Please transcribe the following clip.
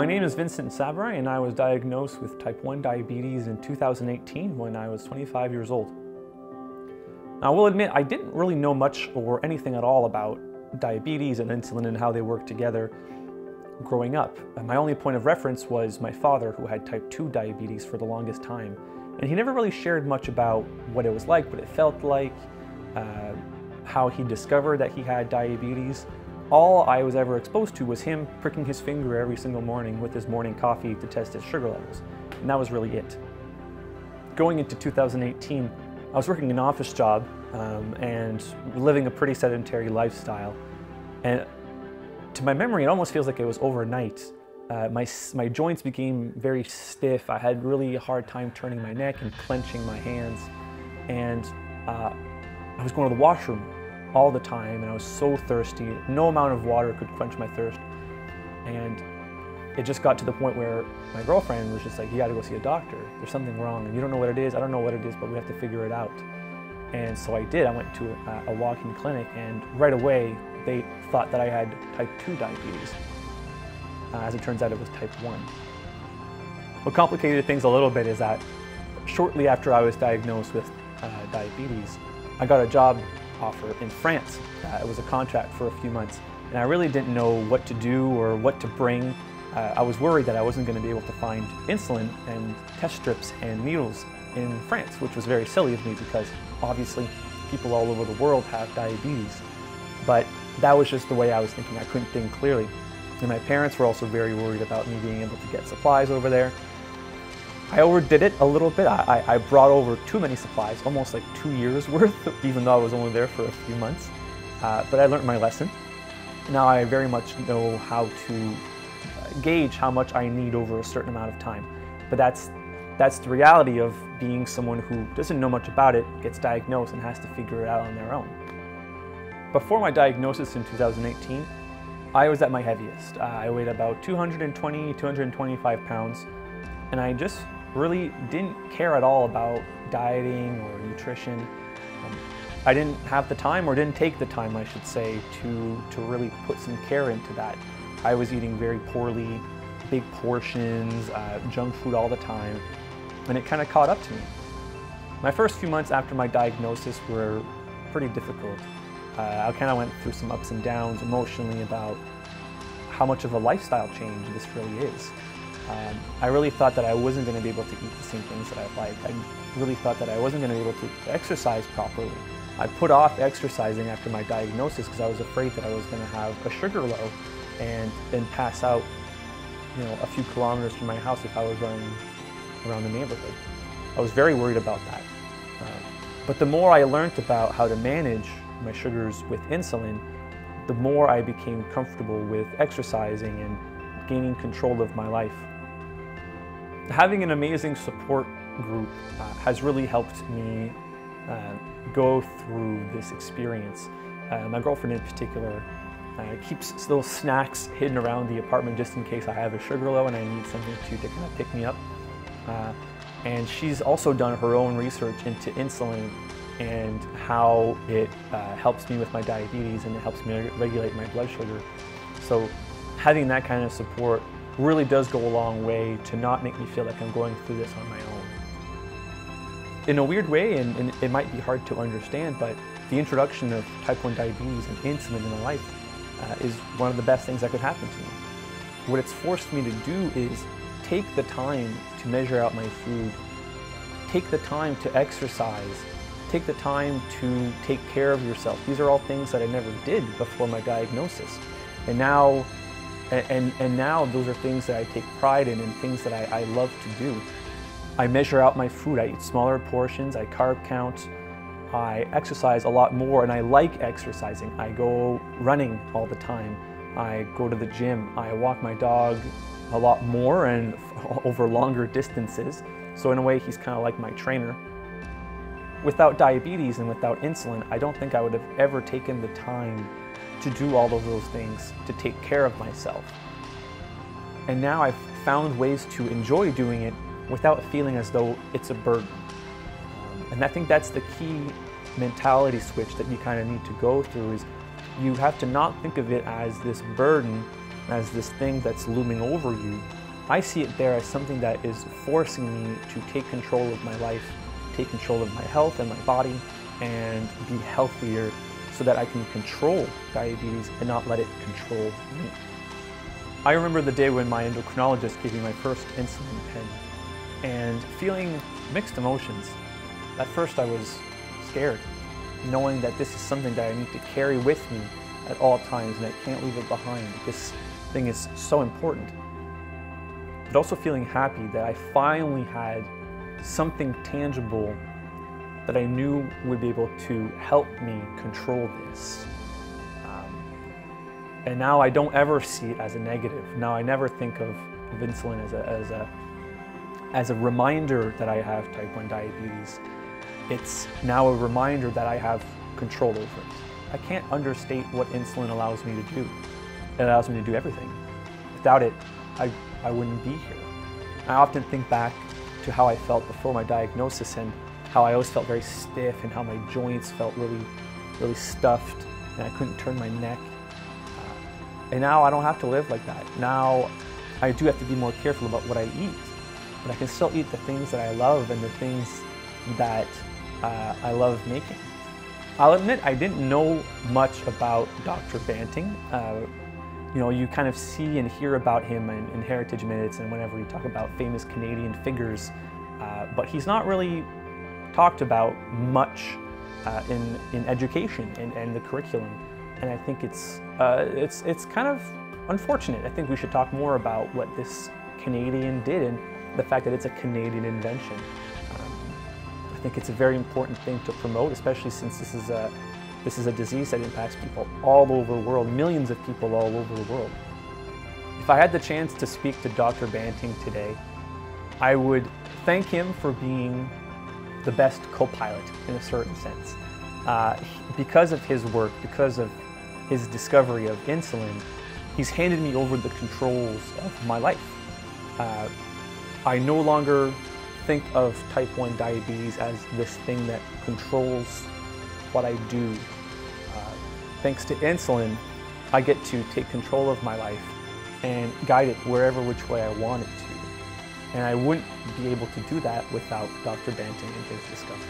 My name is Vincent and I was diagnosed with type 1 diabetes in 2018 when I was 25 years old. Now, I will admit I didn't really know much or anything at all about diabetes and insulin and how they work together growing up. And my only point of reference was my father, who had type 2 diabetes for the longest time. And he never really shared much about what it was like, what it felt like, how he discovered that he had diabetes. All I was ever exposed to was him pricking his finger every single morning with his morning coffee to test his sugar levels. And that was really it. Going into 2018, I was working an office job and living a pretty sedentary lifestyle. And to my memory, it almost feels like it was overnight. My joints became very stiff. I had really a hard time turning my neck and clenching my hands. And I was going to the washroom all the time, and I was so thirsty. No amount of water could quench my thirst. And it just got to the point where my girlfriend was just like, you gotta go see a doctor. There's something wrong, and you don't know what it is. I don't know what it is, but we have to figure it out. And so I did. I went to a walk-in clinic, and right away, they thought that I had type 2 diabetes. As it turns out, it was type 1. What complicated things a little bit is that shortly after I was diagnosed with diabetes, I got a job offer in France. It was a contract for a few months, and I really didn't know what to do or what to bring. I was worried that I wasn't going to be able to find insulin and test strips and needles in France, which was very silly of me because obviously people all over the world have diabetes. But that was just the way I was thinking. I couldn't think clearly. And my parents were also very worried about me being able to get supplies over there. I overdid it a little bit. I brought over too many supplies, almost like 2 years worth, even though I was only there for a few months. But I learned my lesson. Now I very much know how to gauge how much I need over a certain amount of time. But that's the reality of being someone who doesn't know much about it, gets diagnosed, and has to figure it out on their own. Before my diagnosis in 2018, I was at my heaviest. I weighed about 220, 225 pounds, and I just really didn't care at all about dieting or nutrition. I didn't have the time, or didn't take the time, I should say, to really put some care into that. I was eating very poorly, big portions, junk food all the time, and it kind of caught up to me. My first few months after my diagnosis were pretty difficult. I kind of went through some ups and downs emotionally about how much of a lifestyle change this really is. I really thought that I wasn't going to be able to eat the same things that I like. I really thought that I wasn't going to be able to exercise properly. I put off exercising after my diagnosis because I was afraid that I was going to have a sugar low and then pass out, a few kilometers from my house if I was running around the neighborhood. I was very worried about that. But the more I learned about how to manage my sugars with insulin, the more I became comfortable with exercising and gaining control of my life. Having an amazing support group has really helped me go through this experience. My girlfriend in particular keeps little snacks hidden around the apartment just in case I have a sugar low and I need something to kind of pick me up. And she's also done her own research into insulin and how it helps me with my diabetes, and it helps me regulate my blood sugar. So having that kind of support really does go a long way to not make me feel like I'm going through this on my own. In a weird way, and it might be hard to understand, but the introduction of type 1 diabetes and insulin in my life is one of the best things that could happen to me. What it's forced me to do is take the time to measure out my food, take the time to exercise, take the time to take care of yourself. These are all things that I never did before my diagnosis. And now those are things that I take pride in and things that I love to do. I measure out my food. I eat smaller portions, I carb count, I exercise a lot more, and I like exercising. I go running all the time. I go to the gym. I walk my dog a lot more and over longer distances. So in a way, he's kind of like my trainer. Without diabetes and without insulin, I don't think I would have ever taken the time to do all of those things, to take care of myself. And now I've found ways to enjoy doing it without feeling as though it's a burden. And I think that's the key mentality switch that you kind of need to go through, is you have to not think of it as this burden as this thing that's looming over you, I see it there as something that is forcing me to take control of my life, take control of my health and my body, and be healthier so that I can control diabetes and not let it control me. I remember the day when my endocrinologist gave me my first insulin pen and feeling mixed emotions. At first I was scared, knowing that this is something that I need to carry with me at all times and I can't leave it behind. This thing is so important. But also feeling happy that I finally had something tangible that I knew would be able to help me control this. And now I don't ever see it as a negative. Now I never think of insulin as a reminder that I have type 1 diabetes. It's now a reminder that I have control over it. I can't understate what insulin allows me to do. It allows me to do everything. Without it, I wouldn't be here. I often think back to how I felt before my diagnosis and how I always felt very stiff and how my joints felt really stuffed and I couldn't turn my neck. And now I don't have to live like that. Now I do have to be more careful about what I eat, but I can still eat the things that I love and the things that I love making. I'll admit I didn't know much about Dr. Banting. You know, you kind of see and hear about him in Heritage Minutes and whenever you talk about famous Canadian figures, but he's not really talked about much in education and the curriculum. And I think it's kind of unfortunate. I think we should talk more about what this Canadian did and the fact that it's a Canadian invention. I think it's a very important thing to promote, especially since this is a disease that impacts people all over the world, millions of people all over the world. If I had the chance to speak to Dr. Banting today, I would thank him for being the best co-pilot in a certain sense. Because of his work, because of his discovery of insulin, he's handed me over the controls of my life. I no longer think of type 1 diabetes as this thing that controls what I do. Thanks to insulin, I get to take control of my life and guide it wherever which way I want it to. And I wouldn't be able to do that without Dr. Banting and his discovery.